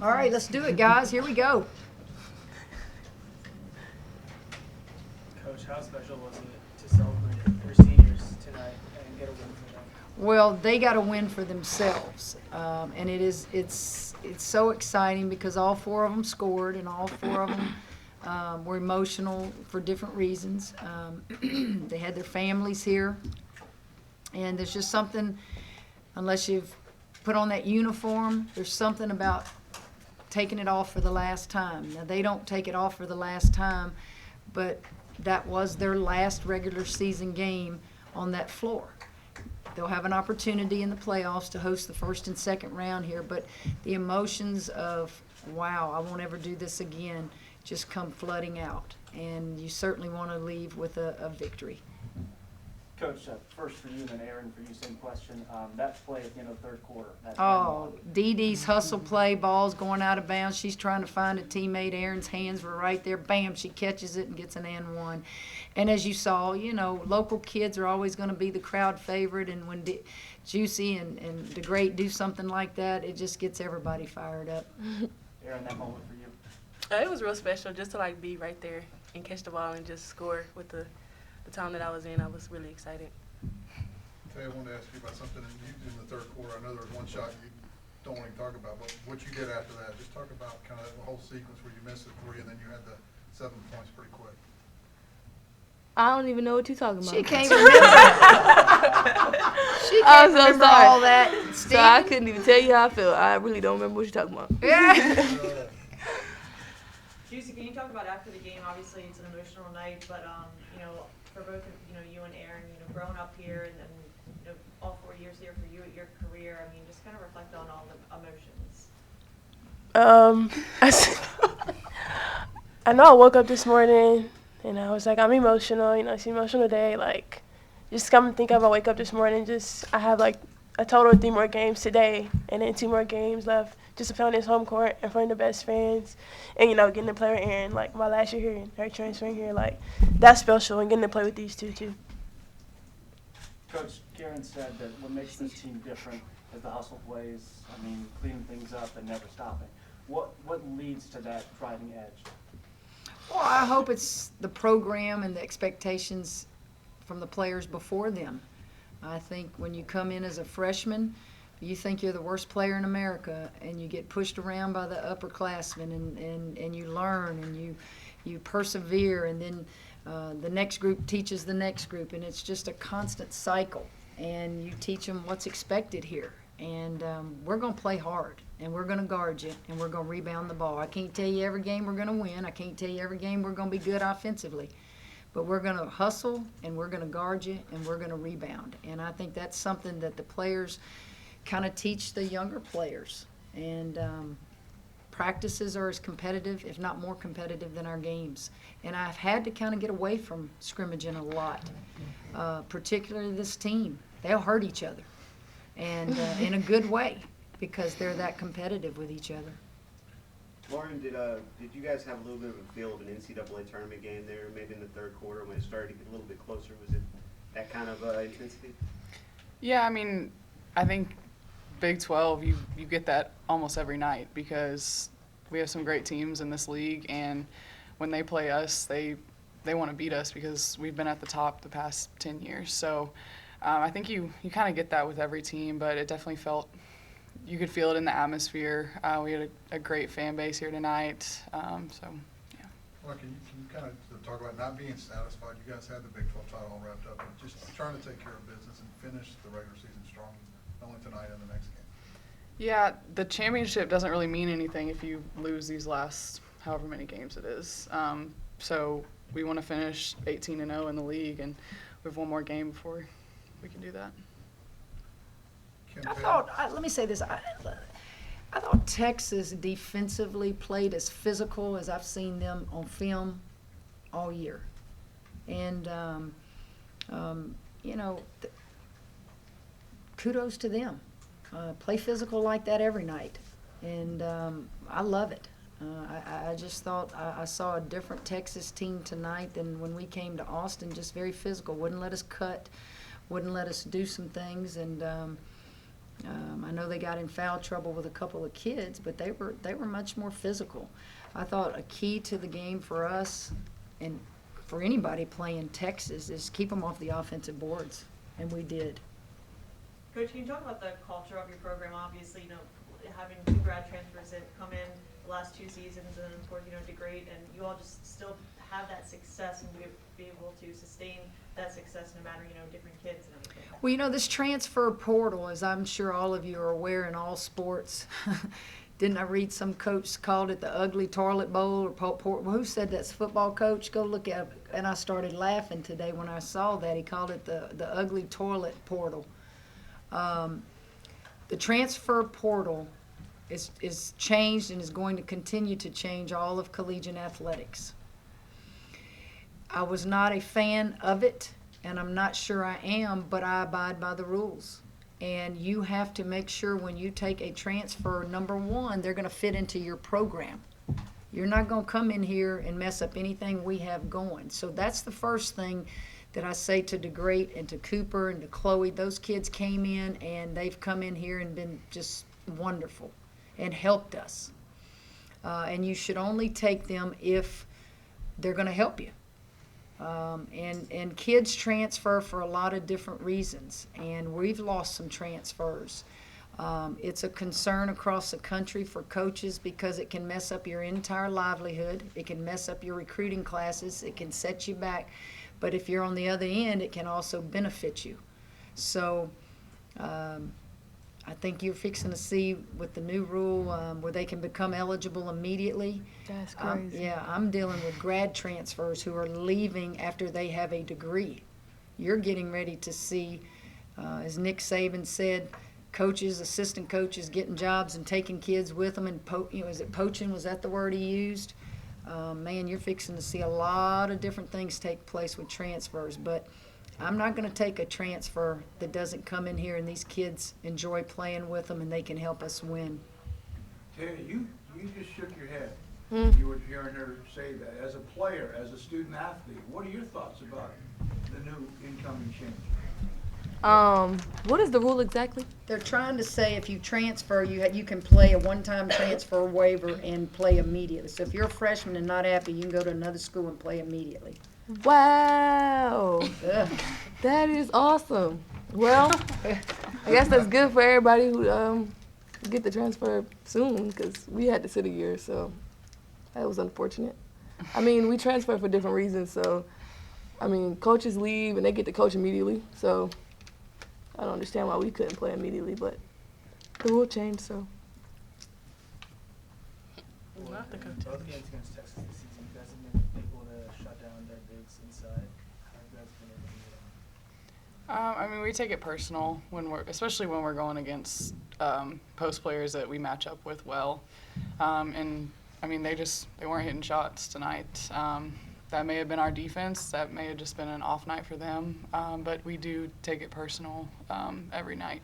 All right, let's do it, guys. Here we go. Coach, how special was it to celebrate your seniors tonight and get a win for them? Well, they got to win for themselves, and it's so exciting because all four of them scored, and all four of them were emotional for different reasons. They had their families here, and there's just something, unless you've put on that uniform, there's something about taking it off for the last time. Now, they don't take it off for the last time, but that was their last regular season game on that floor. They'll have an opportunity in the playoffs to host the first and second round here, but the emotions of, wow, I won't ever do this again, just come flooding out. And you certainly want to leave with a victory. Coach, first for you, then Aaron, for you, same question. That play at the end of the third quarter. Oh, Dee Dee's hustle play, ball's going out of bounds. She's trying to find a teammate. Aaron's hands were right there. Bam, she catches it and gets an and one. And as you saw, local kids are always going to be the crowd favorite. And when Juicy and DeGreat do something like that, it just gets everybody fired up. Aaron, that moment for you. It was real special just to be right there and catch the ball and just score with the time that I was in. I was really excited. Tay, I wanted to ask you about something in the third quarter. I know there was one shot you don't want to talk about, but what you did after that, just talk about kind of the whole sequence where you missed the three and then you had the 7 points pretty quick. I don't even know what you're talking about. She can't remember. She can't remember all that. So I couldn't even tell you how I feel. I really don't remember what you're talking about. Yeah. Juicy, can you talk about after the game? Obviously, it's an emotional night, but for both of you and Aaron, growing up here and then all 4 years here for you at your career, I mean, just kind of reflect on all the emotions. I know I woke up this morning and I was like, I'm emotional. It's an emotional day. Just come and think of I wake up this morning. I have a total of 3 more games today, and then 2 more games left. Just to play on this home court in front of the best fans, and getting to play with Erin, my last year here and her transferring here, that's special, and getting to play with these two too. Coach, Karen said that what makes this team different is the hustle plays. I mean, cleaning things up and never stopping. What leads to that driving edge? Well, I hope it's the program and the expectations from the players before them. I think when you come in as a freshman, you think you're the worst player in America, and you get pushed around by the upperclassmen, and you learn, and you persevere, and then the next group teaches the next group, and it's just a constant cycle, and you teach them what's expected here. And we're going to play hard, and we're going to guard you, and we're going to rebound the ball. I can't tell you every game we're going to win. I can't tell you every game we're going to be good offensively. But we're going to hustle, and we're going to guard you, and we're going to rebound. And I think that's something that the players kind of teach the younger players. And practices are as competitive, if not more competitive, than our games. And I've had to kind of get away from scrimmaging a lot, particularly this team. They'll hurt each other, and in a good way, because they're that competitive with each other. Lauren, did you guys have a little bit of a feel of an NCAA tournament game there, maybe in the third quarter when it started to get a little bit closer? Was it that kind of intensity? Yeah, I mean, I think Big 12, you get that almost every night because we have some great teams in this league, and when they play us, they want to beat us because we've been at the top the past 10 years. So I think you kind of get that with every team, but it definitely you could feel it in the atmosphere. We had a great fan base here tonight, so yeah. Well, can you kind of talk about not being satisfied? You guys had the Big 12 title all wrapped up, but just trying to take care of business and finish the regular season strong, not only tonight and the next game. Yeah, the championship doesn't really mean anything if you lose these last however many games it is. So we want to finish 18-0 in the league, and we have one more game before we can do that. Let me say this. I thought Texas defensively played as physical as I've seen them on film all year. And, kudos to them. Play physical like that every night. And I love it. I just thought I saw a different Texas team tonight than when we came to Austin, just very physical. Wouldn't let us cut, wouldn't let us do some things. And I know they got in foul trouble with a couple of kids, but they were much more physical. I thought a key to the game for us and for anybody playing Texas is keep them off the offensive boards, and we did. Coach, can you talk about the culture of your program? Obviously, having 2 grad transfers that come in the last 2 seasons and of course, degrade, and you all just still have that success and be able to sustain that success no matter, different kids and everything. Well, this transfer portal, as I'm sure all of you are aware in all sports, didn't I read some coach called it the ugly toilet bowl? Or who said that's football coach? Go look at it. And I started laughing today when I saw that. He called it the ugly toilet portal. The transfer portal is changed and is going to continue to change all of collegiate athletics. I was not a fan of it, and I'm not sure I am, but I abide by the rules. And you have to make sure when you take a transfer, number one, they're going to fit into your program. You're not going to come in here and mess up anything we have going. So that's the first thing that I say to DeGreat and to Cooper and to Chloe. Those kids came in and they've come in here and been just wonderful and helped us. And you should only take them if they're going to help you. And kids transfer for a lot of different reasons, and we've lost some transfers. It's a concern across the country for coaches because it can mess up your entire livelihood. It can mess up your recruiting classes. It can set you back. But if you're on the other end, it can also benefit you. So I think you're fixing to see with the new rule where they can become eligible immediately. That's crazy. I'm dealing with grad transfers who are leaving after they have a degree. You're getting ready to see, as Nick Saban said, coaches, assistant coaches getting jobs and taking kids with them and is it poaching? Was that the word he used? Man, you're fixing to see a lot of different things take place with transfers, but I'm not going to take a transfer that doesn't come in here and these kids enjoy playing with them and they can help us win. Terry, you just shook your head. You were hearing her say that. As a player, as a student athlete, what are your thoughts about the new incoming change? What is the rule exactly? They're trying to say if you transfer, you can play a one-time transfer waiver and play immediately. So if you're a freshman and not happy, you can go to another school and play immediately. Wow, Ugh. that is awesome. Well, I guess that's good for everybody who get the transfer soon because we had to sit a year, so that was unfortunate. I mean, we transfer for different reasons, so I mean, coaches leave and they get to coach immediately, so I don't understand why we couldn't play immediately, but the rule changed, so. Not the coach. Both games against Texas this season, you guys have been able to shut down their bigs inside. How have you guys been able to do that? I mean, we take it personal especially when we're going against post players that we match up with well. And I mean, they weren't hitting shots tonight. That may have been our defense. That may have just been an off night for them. But we do take it personal every night.